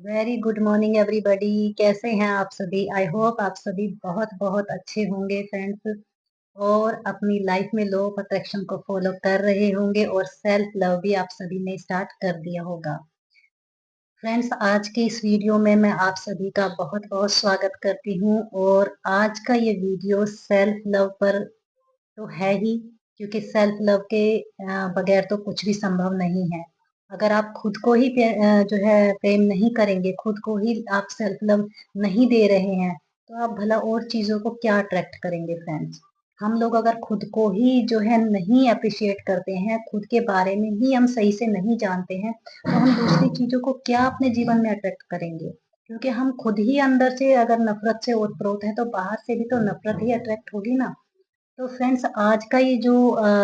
Very good morning everybody. कैसे हैं आप सभी? आई होप आप सभी बहुत बहुत अच्छे होंगे फ्रेंड्स, और अपनी लाइफ में लॉ ऑफ अट्रैक्शन को फॉलो कर रहे होंगे और सेल्फ लव भी आप सभी ने स्टार्ट कर दिया होगा। फ्रेंड्स, आज के इस वीडियो में मैं आप सभी का बहुत बहुत स्वागत करती हूँ। और आज का ये वीडियो सेल्फ लव पर तो है ही, क्योंकि सेल्फ लव के बगैर तो कुछ भी संभव नहीं है। अगर आप खुद को ही जो है प्रेम नहीं करेंगे, खुद को ही आप सेल्फ लव नहीं दे रहे हैं, तो आप भला और चीजों को क्या अट्रैक्ट करेंगे फ्रेंड्स? हम लोग अगर खुद को ही जो है नहीं अप्रिशिएट करते हैं, खुद के बारे में ही हम सही से नहीं जानते हैं, तो हम दूसरी चीजों को क्या अपने जीवन में अट्रैक्ट करेंगे? क्योंकि हम खुद ही अंदर से अगर नफरत से ओतप्रोत है, तो बाहर से भी तो नफरत ही अट्रैक्ट होगी ना। तो फ्रेंड्स, आज का ये जो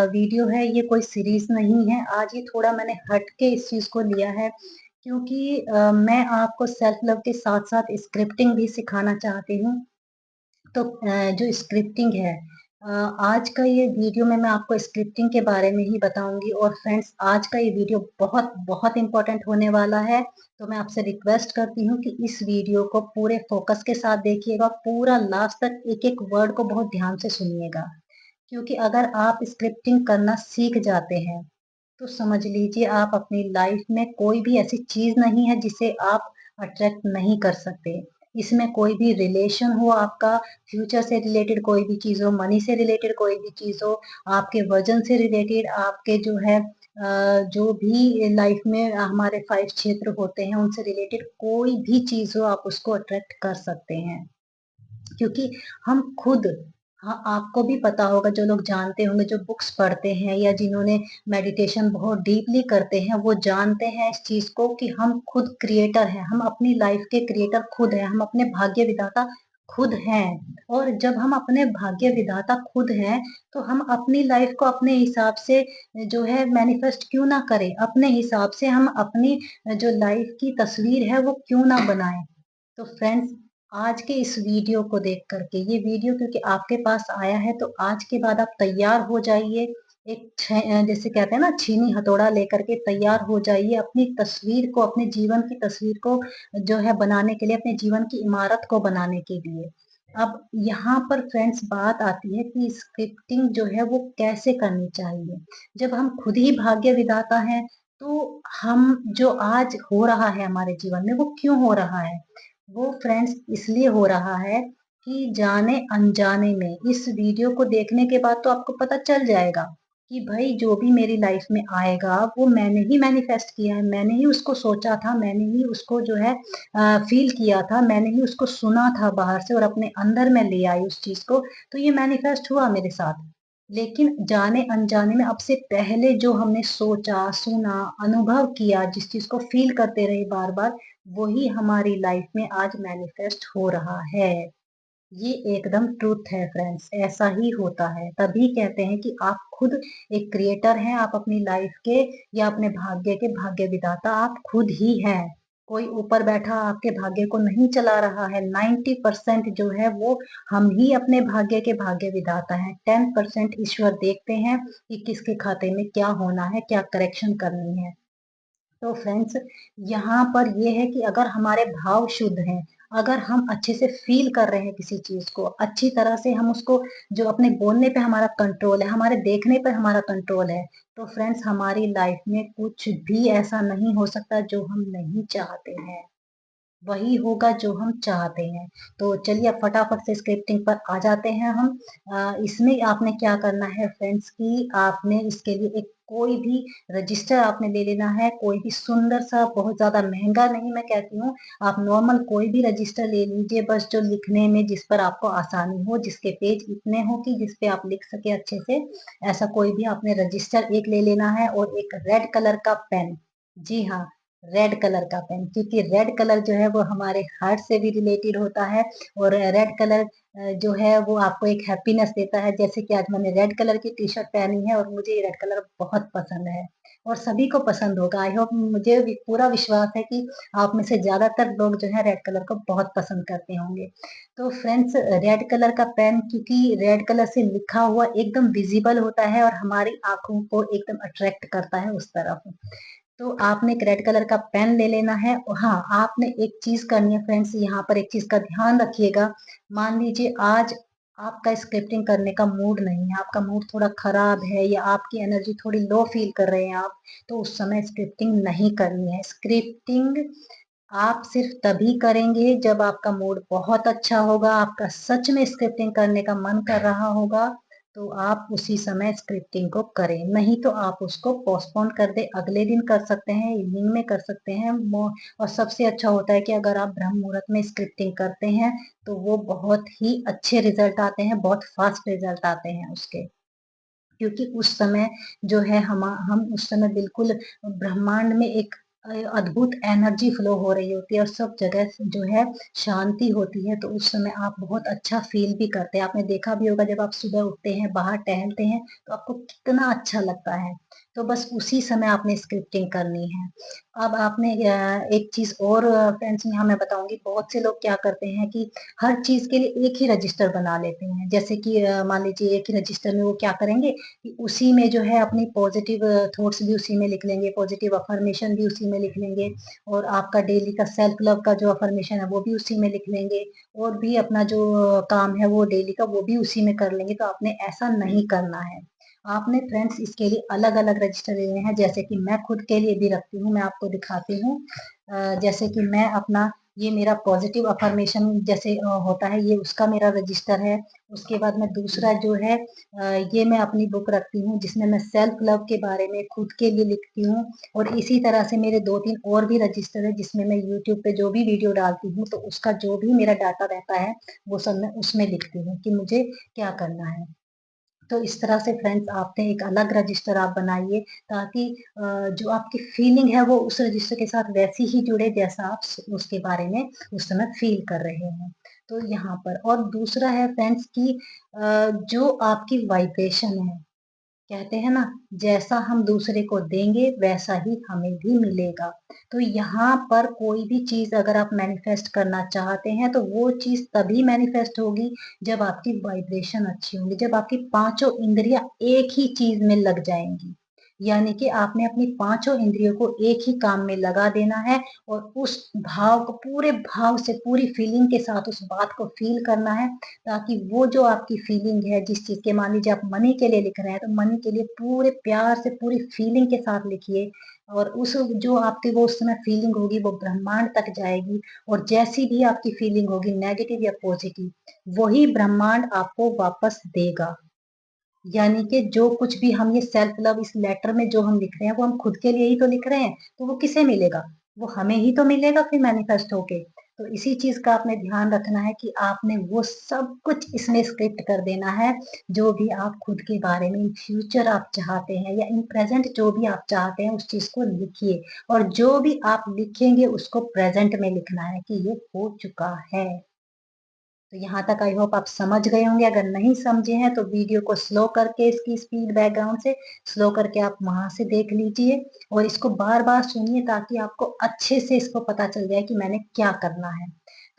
वीडियो है, ये कोई सीरीज नहीं है। आज ये थोड़ा मैंने हट के इस चीज को लिया है, क्योंकि मैं आपको सेल्फ लव के साथ साथ स्क्रिप्टिंग भी सिखाना चाहती हूँ। तो जो स्क्रिप्टिंग है, आज का ये वीडियो में मैं आपको स्क्रिप्टिंग के बारे में ही बताऊंगी। और फ्रेंड्स, आज का ये वीडियो बहुत बहुत इंपॉर्टेंट होने वाला है। तो मैं आपसे रिक्वेस्ट करती हूँ कि इस वीडियो को पूरे फोकस के साथ देखिएगा, पूरा लास्ट तक एक एक वर्ड को बहुत ध्यान से सुनिएगा। क्योंकि अगर आप स्क्रिप्टिंग करना सीख जाते हैं, तो समझ लीजिए आप अपनी लाइफ में कोई भी ऐसी चीज नहीं है जिसे आप अट्रैक्ट नहीं कर सकते। इसमें कोई भी रिलेशन हो आपका, फ्यूचर से रिलेटेड कोई भी चीज हो, मनी से रिलेटेड कोई भी चीज हो, आपके वजन से रिलेटेड, आपके जो है जो भी लाइफ में हमारे 5 क्षेत्र होते हैं उनसे रिलेटेड कोई भी चीज हो, आप उसको अट्रैक्ट कर सकते हैं। क्योंकि हम खुद, हाँ, आपको भी पता होगा, जो लोग जानते होंगे, जो बुक्स पढ़ते हैं या जिन्होंने मेडिटेशन बहुत डीपली करते हैं, वो जानते हैं इस चीज को कि हम खुद क्रिएटर हैं। हम अपनी लाइफ के क्रिएटर खुद हैं, हम अपने भाग्य विधाता खुद हैं। और जब हम अपने भाग्य विधाता खुद हैं, तो हम अपनी लाइफ को अपने हिसाब से जो है मैनिफेस्ट क्यों ना करें, अपने हिसाब से हम अपनी जो लाइफ की तस्वीर है वो क्यों ना बनाएं। तो फ्रेंड्स, आज के इस वीडियो को देख करके, ये वीडियो क्योंकि आपके पास आया है, तो आज के बाद आप तैयार हो जाइए। जैसे कहते हैं ना, छीनी हथौड़ा लेकर के तैयार हो जाइए अपनी तस्वीर को, अपने जीवन की तस्वीर को जो है बनाने के लिए, अपने जीवन की इमारत को बनाने के लिए। अब यहाँ पर फ्रेंड्स बात आती है कि स्क्रिप्टिंग जो है वो कैसे करनी चाहिए। जब हम खुद ही भाग्य विधाता हैं, तो हम जो आज हो रहा है हमारे जीवन में, वो क्यों हो रहा है? वो फ्रेंड्स इसलिए हो रहा है कि जाने अनजाने में, इस वीडियो को देखने के बाद तो आपको पता चल जाएगा कि भाई जो भी मेरी लाइफ में आएगा वो मैंने ही मैनिफेस्ट किया है, मैंने ही उसको सोचा था, मैंने ही उसको जो है फील किया था, मैंने ही उसको सुना था बाहर से और अपने अंदर में ले आई उस चीज को। तो ये मैनिफेस्ट हुआ मेरे साथ। लेकिन जाने अनजाने में, अब से पहले जो हमने सोचा, सुना, अनुभव किया, जिस चीज को फील करते रहे बार बार, वही हमारी लाइफ में आज मैनिफेस्ट हो रहा है। ये एकदम ट्रूथ है फ्रेंड्स, ऐसा ही होता है। तभी कहते हैं कि आप खुद एक क्रिएटर हैं, आप अपनी लाइफ के या अपने भाग्य के भाग्य विधाता आप खुद ही हैं। कोई ऊपर बैठा आपके भाग्य को नहीं चला रहा है। 90% जो है वो हम ही अपने भाग्य के भाग्य विधाता हैं। 10% ईश्वर देखते हैं कि किसके खाते में क्या होना है, क्या करेक्शन करनी है। तो फ्रेंड्स, यहाँ पर ये है कि अगर हमारे भाव शुद्ध हैं, अगर हम अच्छे से फील कर रहे हैं किसी चीज को अच्छी तरह से, हम उसको, जो अपने बोलने पे हमारा कंट्रोल है, हमारे देखने पे हमारा कंट्रोल है, तो फ्रेंड्स हमारी लाइफ में कुछ भी ऐसा नहीं हो सकता जो हम नहीं चाहते हैं। वही होगा जो हम चाहते हैं। तो चलिए अब फटाफट से स्क्रिप्टिंग पर आ जाते हैं हम। इसमें आपने क्या करना है फ्रेंड्स, कि आपने इसके लिए एक कोई भी रजिस्टर आपने ले लेना है, कोई भी सुंदर सा, बहुत ज्यादा महंगा नहीं मैं कहती हूँ, आप नॉर्मल कोई भी रजिस्टर ले लीजिए, बस जो लिखने में जिस पर आपको आसानी हो, जिसके पेज इतने हो कि जिस पे आप लिख सके अच्छे से, ऐसा कोई भी आपने रजिस्टर एक ले लेना है, और एक रेड कलर का पेन। जी हाँ, रेड कलर का पेन, क्योंकि रेड कलर जो है वो हमारे हार्ट से भी रिलेटेड होता है। और रेड कलर जो है वो आपको एक हैप्पीनेस देता है। जैसे कि आज मैंने रेड कलर की टी शर्ट पहनी है और मुझे ये रेड कलर बहुत पसंद है, और सभी को पसंद होगा। आई होप, मुझे भी पूरा विश्वास है कि आप में से ज्यादातर लोग जो है रेड कलर को बहुत पसंद करते होंगे। तो फ्रेंड्स, रेड कलर का पेन, क्योंकि रेड कलर से लिखा हुआ एकदम विजिबल होता है और हमारी आंखों को एकदम अट्रैक्ट करता है उस तरफ। तो आपने एक रेड कलर का पेन ले लेना है और हाँ, आपने एक चीज़ करनी है फ्रेंड्स, यहाँ पर एक चीज़ का ध्यान रखिएगा। मान लीजिए आज आपका स्क्रिप्टिंग करने का मूड नहीं है, आपका मूड थोड़ा खराब है या आपकी एनर्जी थोड़ी लो फील कर रहे हैं आप, तो उस समय स्क्रिप्टिंग नहीं करनी है। स्क्रिप्टिंग आप सिर्फ तभी करेंगे जब आपका मूड बहुत अच्छा होगा, आपका सच में स्क्रिप्टिंग करने का मन कर रहा होगा, तो आप उसी समय स्क्रिप्टिंग को करें। नहीं तो आप उसको पोस्टपोन कर दें, अगले दिन कर सकते हैं, इवनिंग में कर सकते हैं। और सबसे अच्छा होता है कि अगर आप ब्रह्म मुहूर्त में स्क्रिप्टिंग करते हैं, तो वो बहुत ही अच्छे रिजल्ट आते हैं, बहुत फास्ट रिजल्ट आते हैं उसके। क्योंकि उस समय जो है हम उस समय बिल्कुल ब्रह्मांड में एक अद्भुत एनर्जी फ्लो हो रही होती है और सब जगह जो है शांति होती है, तो उस समय आप बहुत अच्छा फील भी करते हैं। आपने देखा भी होगा जब आप सुबह उठते हैं, बाहर टहलते हैं, तो आपको कितना अच्छा लगता है। तो बस उसी समय आपने स्क्रिप्टिंग करनी है। अब आपने एक चीज और फ्रेंड्स यहाँ मैं बताऊंगी, बहुत से लोग क्या करते हैं कि हर चीज के लिए एक ही रजिस्टर बना लेते हैं। जैसे कि मान लीजिए एक ही रजिस्टर में वो क्या करेंगे कि उसी में जो है अपनी पॉजिटिव थॉट्स भी उसी में लिख लेंगे, पॉजिटिव अफर्मेशन भी उसी में लिख लेंगे, और आपका डेली का सेल्फ लव का जो अफर्मेशन है वो भी उसी में लिख लेंगे, और भी अपना जो काम है वो डेली का वो भी उसी में कर लेंगे। तो आपने ऐसा नहीं करना है। आपने फ्रेंड्स इसके लिए अलग अलग रजिस्टर लेने हैं। जैसे कि मैं खुद के लिए भी रखती हूँ, मैं आपको दिखाती हूँ। जैसे कि मैं अपना ये मेरा पॉजिटिव अफर्मेशन जैसे होता है, ये उसका मेरा रजिस्टर है। उसके बाद में दूसरा जो है ये मैं अपनी बुक रखती हूँ जिसमें मैं सेल्फ लव के बारे में खुद के लिए लिखती हूँ। और इसी तरह से मेरे 2-3 और भी रजिस्टर है जिसमें मैं यूट्यूब पे जो भी वीडियो डालती हूँ, तो उसका जो भी मेरा डाटा रहता है वो सब मैं उसमें लिखती हूँ कि मुझे क्या करना है। तो इस तरह से फ्रेंड्स आपने एक अलग रजिस्टर आप बनाइए, ताकि जो आपकी फीलिंग है वो उस रजिस्टर के साथ वैसी ही जुड़े जैसा आप उसके बारे में उस समय फील कर रहे हैं। तो यहाँ पर और दूसरा है फ्रेंड्स कि जो आपकी वाइब्रेशन है, कहते हैं ना, जैसा हम दूसरे को देंगे वैसा ही हमें भी मिलेगा। तो यहाँ पर कोई भी चीज अगर आप मैनिफेस्ट करना चाहते हैं तो वो चीज तभी मैनिफेस्ट होगी जब आपकी वाइब्रेशन अच्छी होगी, जब आपकी पांचों इंद्रियां एक ही चीज में लग जाएंगी। यानी कि आपने अपनी पांचों इंद्रियों को एक ही काम में लगा देना है, और उस भाव को पूरे भाव से पूरी फीलिंग के साथ उस बात को फील करना है, ताकि वो जो आपकी फीलिंग है जिस चीज के, मान लीजिए आप मनी के लिए लिख रहे हैं, तो मनी के लिए पूरे प्यार से पूरी फीलिंग के साथ लिखिए। और उस जो आपकी वो उस समय फीलिंग होगी वो ब्रह्मांड तक जाएगी, और जैसी भी आपकी फीलिंग होगी नेगेटिव या पॉजिटिव, वही ब्रह्मांड आपको वापस देगा। यानी कि जो कुछ भी हम ये सेल्फ लव इस लेटर में जो हम लिख रहे हैं वो हम खुद के लिए ही तो लिख रहे हैं, तो वो किसे मिलेगा? वो हमें ही तो मिलेगा फिर मैनिफेस्ट होके। तो इसी चीज का आपने ध्यान रखना है कि आपने वो सब कुछ इसमें स्क्रिप्ट कर देना है, जो भी आप खुद के बारे में इन फ्यूचर आप चाहते हैं या इन प्रेजेंट जो भी आप चाहते हैं उस चीज को लिखिए। और जो भी आप लिखेंगे उसको प्रेजेंट में लिखना है कि ये हो चुका है। तो यहाँ तक आई होप आप समझ गए होंगे। अगर नहीं समझे हैं तो वीडियो को स्लो करके, इसकी स्पीड बैकग्राउंड से स्लो करके आप वहां से देख लीजिए, और इसको बार बार सुनिए ताकि आपको अच्छे से इसको पता चल जाए कि मैंने क्या करना है।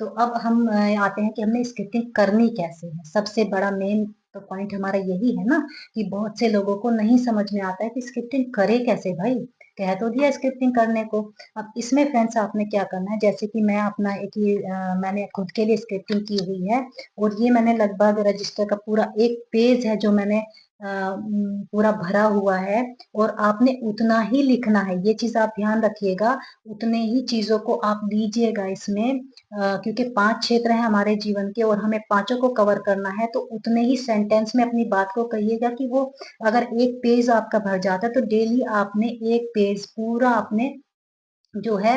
तो अब हम आते हैं कि हमने स्क्रिप्टिंग करनी कैसे है। सबसे बड़ा मेन तो पॉइंट हमारा यही है ना, कि बहुत से लोगों को नहीं समझ में आता है कि स्क्रिप्टिंग करे कैसे भाई। कह तो दिया स्क्रिप्टिंग करने को। अब इसमें फ्रेंड्स आपने क्या करना है, जैसे कि मैं अपना एक ये मैंने खुद के लिए स्क्रिप्टिंग की हुई है, और ये मैंने लगभग रजिस्टर का पूरा एक पेज है जो मैंने पूरा भरा हुआ है। और आपने उतना ही लिखना है, ये चीज आप ध्यान रखिएगा। उतने ही चीजों को आप लीजिएगा इसमें, क्योंकि 5 क्षेत्र हैं हमारे जीवन के और हमें पांचों को कवर करना है। तो उतने ही सेंटेंस में अपनी बात को कहिएगा कि वो अगर एक पेज आपका भर जाता है तो डेली आपने एक पेज पूरा आपने जो है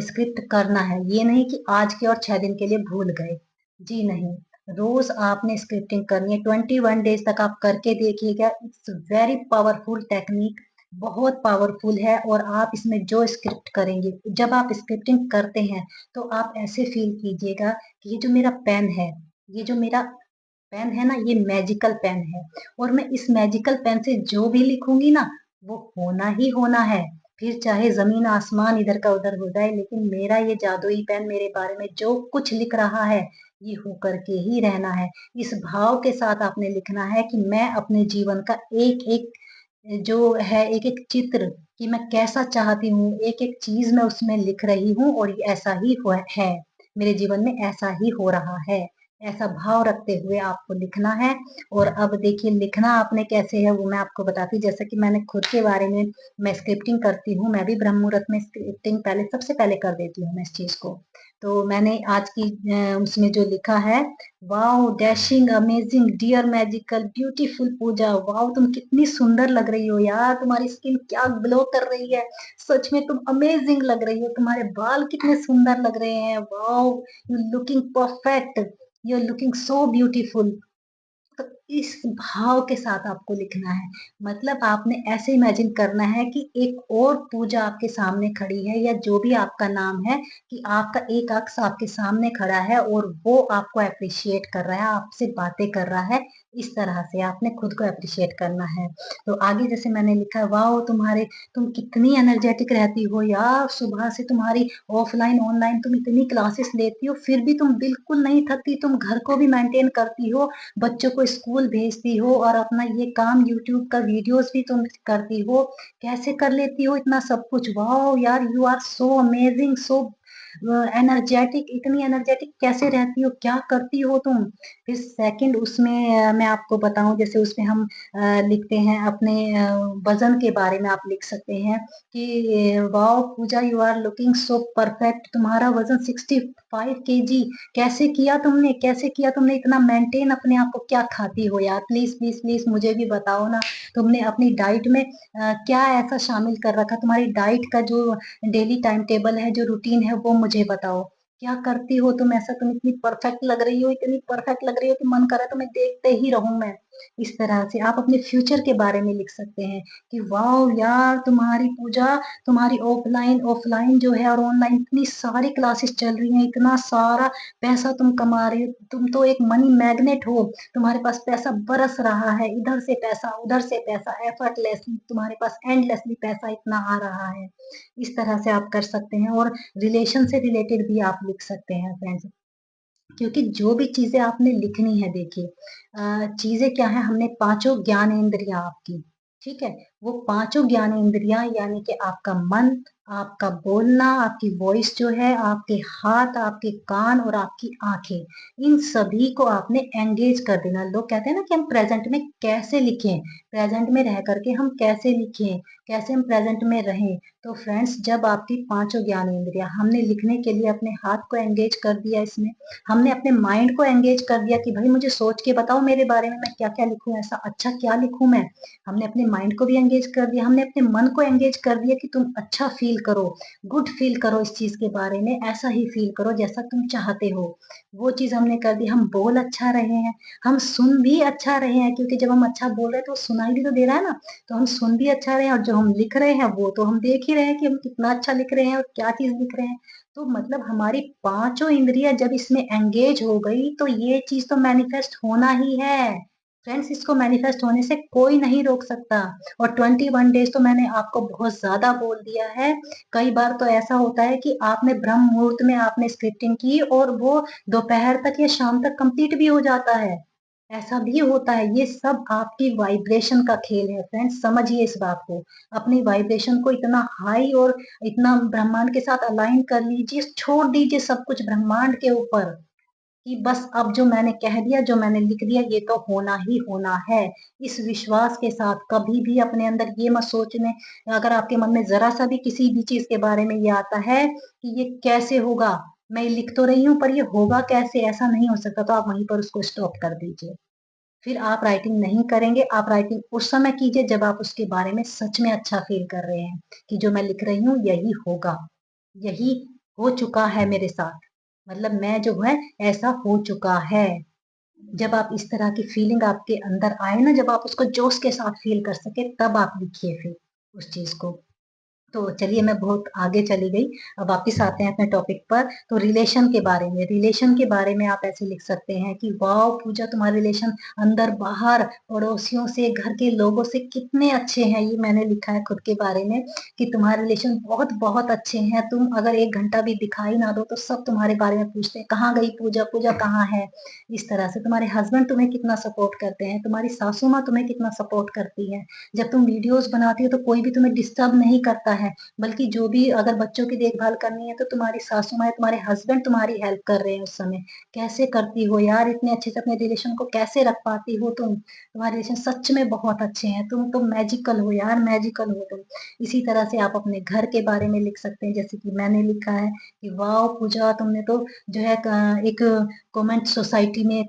स्क्रिप्ट करना है। ये नहीं कि आज के और 6 दिन के लिए भूल गए, जी नहीं। रोज आपने स्क्रिप्टिंग करनी है, 21 डेज तक आप करके देखिएगा। इट्स वेरी पावरफुल टेक्निक, बहुत पावरफुल है। और आप इसमें जो स्क्रिप्ट करेंगे, जब आप स्क्रिप्टिंग करते हैं तो आप ऐसे फील कीजिएगा कि ये जो मेरा पेन है, ये जो मेरा पेन है ना, ये मैजिकल पेन है, और मैं इस मैजिकल पेन से जो भी लिखूंगी ना वो होना ही होना है। फिर चाहे जमीन आसमान इधर का उधर हो जाए, लेकिन मेरा ये जादुई पेन मेरे बारे में जो कुछ लिख रहा है ये होकर के ही रहना है। इस भाव के साथ आपने लिखना है कि मैं अपने जीवन का एक एक जो है एक-एक चित्र कि मैं कैसा चाहती हूँ, एक-एक चीज़ मैं उसमें लिख रही हूँ और ये ऐसा ही हुआ है। मेरे जीवन में ऐसा ही हो रहा है। ऐसा भाव रखते हुए आपको लिखना है और अब देखिए लिखना आपने कैसे है वो मैं आपको बताती हूँ। जैसा कि मैंने खुद के बारे में मैं स्क्रिप्टिंग करती हूँ, मैं भी ब्रह्म मुहूर्त में स्क्रिप्टिंग पहले सबसे पहले कर देती हूँ मैं इस चीज़ को। तो मैंने आज की उसमें जो लिखा है, wow! Dashing, amazing, dear magical, beautiful Pooja, wow! तुम कितनी सुंदर लग रही हो यार, तुम्हारी स्किन क्या ग्लो कर रही है, सच में तुम अमेजिंग लग रही हो, तुम्हारे बाल कितने सुंदर लग रहे हैं, wow! You looking perfect, you are looking so beautiful. तो इस भाव के साथ आपको लिखना है। मतलब आपने ऐसे इमेजिन करना है कि एक और पूजा आपके सामने खड़ी है या जो भी आपका नाम है कि आपका एक अक्स आपके सामने खड़ा है और वो आपको एप्रिशिएट कर रहा है, आपसे बातें कर रहा है। इस तरह से आपने खुद को एप्रिशिएट करना है। तो आगे जैसे मैंने लिखा है, वाओ! तुम कितनी एनर्जेटिक रहती हो यार, सुबह से तुम्हारी ऑफलाइन, ऑनलाइन तुम इतनी क्लासेस लेती हो, फिर भी तुम बिल्कुल नहीं थकती, तुम घर को भी मेंटेन करती हो, बच्चों को स्कूल भेजती हो और अपना ये काम यूट्यूब का वीडियोस भी तुम करती हो। कैसे कर लेती हो इतना सब कुछ? वाओ यार, you are so amazing, so energetic, इतनी एनर्जेटिक कैसे रहती हो? क्या करती हो तुम? फिर सेकंड उसमें मैं आपको बताऊँ, जैसे उसमें हम लिखते हैं अपने वज़न के बारे में आप लिख सकते हैं कि wow Pooja, you are looking so perfect, तुम्हारा वज़न 65 केजी, कैसे किया तुमने? कैसे किया तुमने इतना मेंटेन अपने आप को? क्या खाती हो यार? प्लीज़, प्लीज़, प्लीज़ मुझे भी बताओ ना। तुमने अपनी डाइट में क्या ऐसा शामिल कर रखा? तुम्हारी डाइट का जो डेली टाइम टेबल है, जो रूटीन है, वो मुझे बताओ। क्या करती हो तुम ऐसा? तुम इतनी परफेक्ट लग रही हो, इतनी परफेक्ट लग रही हो कि मन कर रहा है तुम्हें देखते ही रहूँ मैं। इस तरह से आप अपने फ्यूचर के बारे में लिख सकते हैं कि वाओ यार, तुम्हारी पूजा, तुम्हारी ऑफलाइन जो है और ऑनलाइन इतनी सारी क्लासेस चल रही हैं, इतना सारा पैसा तुम कमा रहे हो, तुम तो एक मनी मैग्नेट हो, तुम्हारे पास पैसा बरस रहा है, इधर से पैसा, उधर से पैसा, एफर्टलेसली तुम्हारे पास एंडलेसली पैसा इतना आ रहा है। इस तरह से आप कर सकते हैं और रिलेशन से रिलेटेड भी आप लिख सकते हैं फ्रेंड्स। क्योंकि जो भी चीज़ें आपने लिखनी है देखिए, चीज़ें क्या है, हमने पाँचों ज्ञानेंद्रियाँ आपकी, ठीक है? वो पाँचों ज्ञानेंद्रियाँ यानी कि आपका मन, आपका बोलना, आपकी वॉइस जो है, आपके हाथ, आपके कान और आपकी आँखें, इन सभी को आपने एंगेज कर देना। लोग कहते हैं ना कि हम प्रेज़ेंट में कैसे लिखें? प्रेज़ेंट में रह कर के हम कैसे लिखें? कैसे हम प्रेज़ेंट में रहें? तो फ्रेंड्स, जब आपकी पाँचों ज्ञानेंद्रियाँ हमने लिखने के लिए अपने हाथ को एंगेज कर दिया इसमें, हमने अपने माइंड को एंगेज कर दिया कि भाई मुझे सोच के बताओ मेरे बारे में, मैं क्या-क्या लिखूँ, ऐसा अच्छा क्या लिखूँ मैं? हमने अपने माइंड को भी एंगेज कर दिया, हमने अपने मन को एंगेज कर दिया कि तुम अच्छा फ़ील करो, गुड फ़ील करो इस चीज़ के बारे में, ऐसा ही फ़ील करो जैसा तुम चाहते हो। वो चीज़ हमने कर दी, हम बोल अच्छा रहे हैं, हम सुन भी अच्छा रहे हैं, क्योंकि जब हम अच्छा बोल रहे हैं तो सुनाई भी तो दे रहा है ना, तो हम सुन भी अच्छा रहे हैं और जो हम लिख रहे हैं वो तो हम देख ही रहे हैं कि हम कितना अच्छा लिख रहे हैं और क्या चीज़ लिख रहे हैं। तो मतलब हमारी पाँचों इंद्रियाँ जब इसमें एंगेज हो गई, तो ये चीज़ तो मैनिफेस्ट होना ही है। फ्रेंड्स, इसको मैनिफेस्ट होने से कोई नहीं रोक सकता। और 21 डेज़ तो मैंने आपको बहुत ज़्यादा बोल दिया है। कई बार तो ऐसा होता है कि आपने ब्रह्म मुहूर्त में आपने स्क्रिप्टिंग की और वो दोपहर तक या शाम तक कंप्लीट भी हो जाता है। ऐसा भी होता है, ये सब आपकी वाइब्रेशन का खेल है फ्रेंड्स, समझिए इस बात को। अपनी वाइब्रेशन को इतना हाई और इतना ब्रह्मांड के साथ अलाइन कर लीजिए, छोड़ दीजिए सब कुछ ब्रह्मांड के ऊपर कि बस अब जो मैंने कह दिया, जो मैंने लिख दिया, ये तो होना ही होना है। इस विश्वास के साथ कभी भी अपने अंदर ये मत सोचने, अगर आपके मन में ज़रा-सा भी किसी भी चीज़ के बारे में ये आता है कि ये कैसे होगा? मैं लिख तो रही हूँ पर ये होगा कैसे? ऐसा नहीं हो सकता, तो आप वहीं पर उसको स्टॉप कर दीजिए। फिर आप राइटिंग नहीं करेंगे, आप राइटिंग उस समय कीजिए जब आप उसके बारे में सच में अच्छा फ़ील कर रहे हैं, कि जो मैं लिख रही हूँ यही होगा, यही हो चुका है मेरे साथ। मतलब मैं जो है ऐसा हो चुका है। जब आप इस तरह की फीलिंग आपके अंदर आए ना, जब आप उसको जोश के साथ फ़ील कर सकें, तब आप लिखिए फिर उस चीज़ को। तो चलिए मैं बहुत आगे चली गई। अब वापिस आते हैं अपने टॉपिक पर। तो रिलेशन के बारे में, रिलेशन के बारे में आप ऐसे लिख सकते हैं कि वाओ पूजा, तुम्हारे रिलेशन अंदर बाहर, पड़ोसियों से, घर के लोगों से कितने अच्छे हैं। ये मैंने लिखा है खुद के बारे में कि तुम्हारे रिलेशन बहुत बहुत अच्छे हैं। तुम अगर 1 घंटा भी दिखाई ना दो तो सब तुम्हारे बारे में पूछते हैं, कहाँ गई पूजा, पूजा कहाँ है? इस तरह से तुम्हारे हस्बैंड तुम्हें कितना सपोर्ट करते हैं, तुम्हारी सासू माँ तुम्हें कितना सपोर्ट करती है। जब तुम वीडियोज़ बनाती हो तो कोई भी तुम्हें डिस्टर्ब नहीं करता है, बल्कि जो भी अगर बच्चों की देखभाल करनी है तो तुम्हारी सासू माँ या तुम्हारे हस्बैंड तुम्हारी हेल्प कर रहे हैं उस समय। कैसे करती हो यार, इतने अच्छे से अपने रिलेशन को कैसे रख पाती हो तुम? तुम्हारे रिलेशन सच में बहुत अच्छे हैं, तुम तो मैजिकल हो यार, मैजिकल हो तुम। इसी तरह से आप अपने घर के बारे में लिख सकते हैं, जैसे कि मैंने लिखा है कि वाओ पूजा, तुमने तो जो है एक कमेंट सोसाइटी में,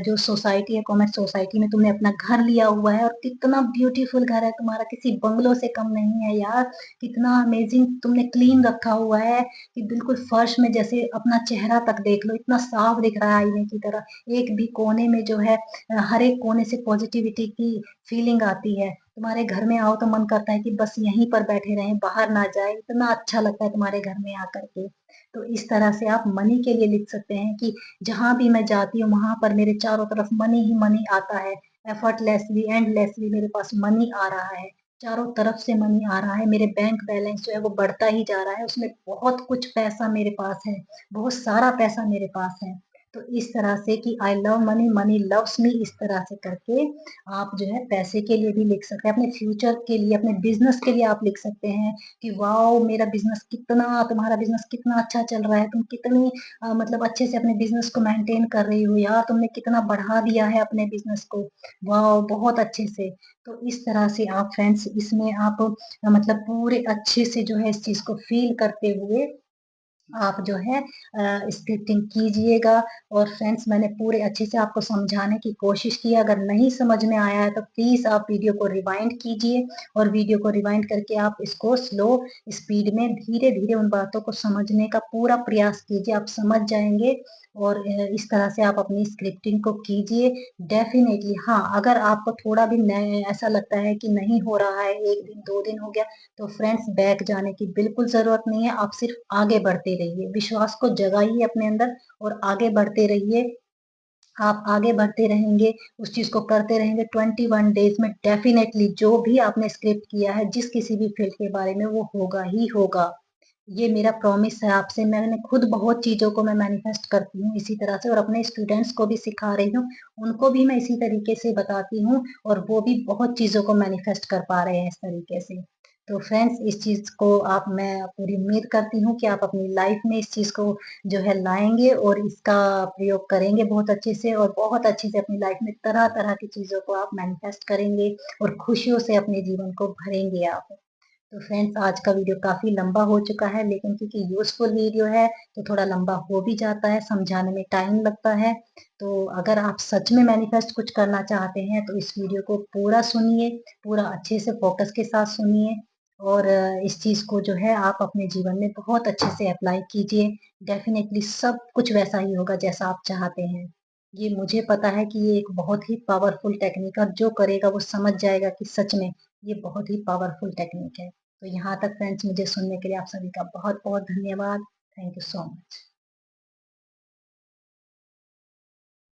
जो सोसाइटी है, कमेंट सोसाइटी में तुमने अपना घर लिया हुआ है और कितना ब्यूटीफुल घर है तुम्हारा, किसी बंगलों से कम नहीं है यार। कितना अमेजिंग तुमने क्लीन रखा हुआ है कि बिल्कुल फर्श में जैसे अपना चेहरा तक देख लो, इतना साफ दिख रहा है आईने की तरह। एक भी कोने में जो है हर एक कोने से पॉजिटिविटी की फीलिंग आती है। तुम्हारे घर में आओ तो मन करता है कि बस यहीं पर बैठे रहें, बाहर ना जाए, इतना अच्छा लगता है तुम्हारे घर में आकर के। तो इस तरह से आप मनी के लिए लिख सकते हैं कि जहाँ भी मैं जाती हूँ वहाँ पर मेरे चारों तरफ मनी ही मनी आता है। एफर्टलेसली, एंडलेसली मेरे पास मनी आ रहा है। चारों तरफ से मनी आ रहा है, मेरे बैंक बैलेंस जो है वो बढ़ता ही जा रहा है, उसमें बहुत कुछ पैसा मेरे पास है, बहुत सारा पैसा मेरे पास है। तो इस तरह से कि I love money, money loves me, इस तरह से करके आप जो है पैसे के लिए भी लिख सकते हैं, अपने फ्यूचर के लिए, अपने बिज़नेस के लिए आप लिख सकते हैं कि वाओ! मेरा बिज़नेस कितना, तुम्हारा बिज़नेस कितना अच्छा चल रहा है, तुम कितनी मतलब अच्छे से अपने बिज़नेस को मेंटेन कर रही हो यार, तुमने कितना बढ़ा दिया है अपने बिज़नेस को, वाओ! बहुत अच्छे से। तो इस तरह से आप फ्रेंड्स इसमें आप मतलब पूरे अच्छे से जो है इस चीज़ को फ़ील करते हुए आप जो है स्क्रिप्टिंग कीजिएगा। और फ्रेंड्स मैंने पूरे अच्छे से आपको समझाने की कोशिश की है, अगर नहीं समझ में आया है तो प्लीज़ आप वीडियो को रिवाइंड कीजिए और वीडियो को रिवाइंड करके आप इसको स्लो स्पीड में धीरे-धीरे उन बातों को समझने का पूरा प्रयास कीजिए, आप समझ जाएँगे। और इस तरह से आप अपनी स्क्रिप्टिंग को कीजिए। डेफ़िनेटली हाँ, अगर आपको थोड़ा भी न ऐसा लगता है कि नहीं हो रहा है, 1 दिन, 2 दिन हो गया, तो फ्रेंड्स बैक जाने की बिल्कुल ज़रूरत नहीं है, आप सिर्फ़ आगे बढ़ते रहिए, विश्वास को जगाइए अपने अंदर और आगे बढ़ते रहिए। आप आगे बढ़ते रहेंगे, उस चीज़ को करते रहेंगे, 21 डेज़ में डेफ़िनेटली जो भी आपने स्क्रिप्ट किया है, जिस किसी भी फ़ील्ड के बारे में, वो होगा ही होगा। ये मेरा प्रॉमिस है आपसे, मैंने खुद बहुत चीज़ों को मैं मैनिफेस्ट करती हूँ इसी तरह से और अपने स्टूडेंट्स को भी सिखा रही हूँ, उनको भी मैं इसी तरीके से बताती हूँ और वो भी बहुत चीज़ों को मैनिफेस्ट कर पा रहे हैं इस तरीके से। तो फ्रेंड्स इस चीज़ को आप मैं पूरी उम्मीद करती हूँ कि आप अपनी लाइफ़ में इस चीज़ को जो है लाएँगे और इसका प्रयोग करेंगे बहुत अच्छे से और बहुत अच्छे से अपनी लाइफ़ में तरह-तरह की चीज़ों को आप मैनिफेस्ट करेंगे और खुशियों से अपने जीवन को भरेंगे आप। तो फ्रेंड्स आज का वीडियो काफ़ी लंबा हो चुका है, लेकिन क्योंकि यूज़फुल वीडियो है तो थोड़ा लंबा हो भी जाता है, समझाने में टाइम लगता है। तो अगर आप सच में मैनिफेस्ट कुछ करना चाहते हैं तो इस वीडियो को पूरा सुनिए, पूरा अच्छे से फ़ोकस के साथ सुनिए और इस चीज़ को जो है आप अपने जीवन में बहुत अच्छे से अप्लाई कीजिए। डेफ़िनेटली सब कुछ वैसा ही होगा जैसा आप चाहते हैं। ये मुझे पता है कि ये एक बहुत ही पावरफुल टेक्निक है और जो करेगा वो समझ जाएगा कि सच में ये बहुत ही पावरफुल टेक्निक है। तो यहाँ तक फ्रेंड्स मुझे सुनने के लिए आप सभी का बहुत-बहुत धन्यवाद। Thank you so much.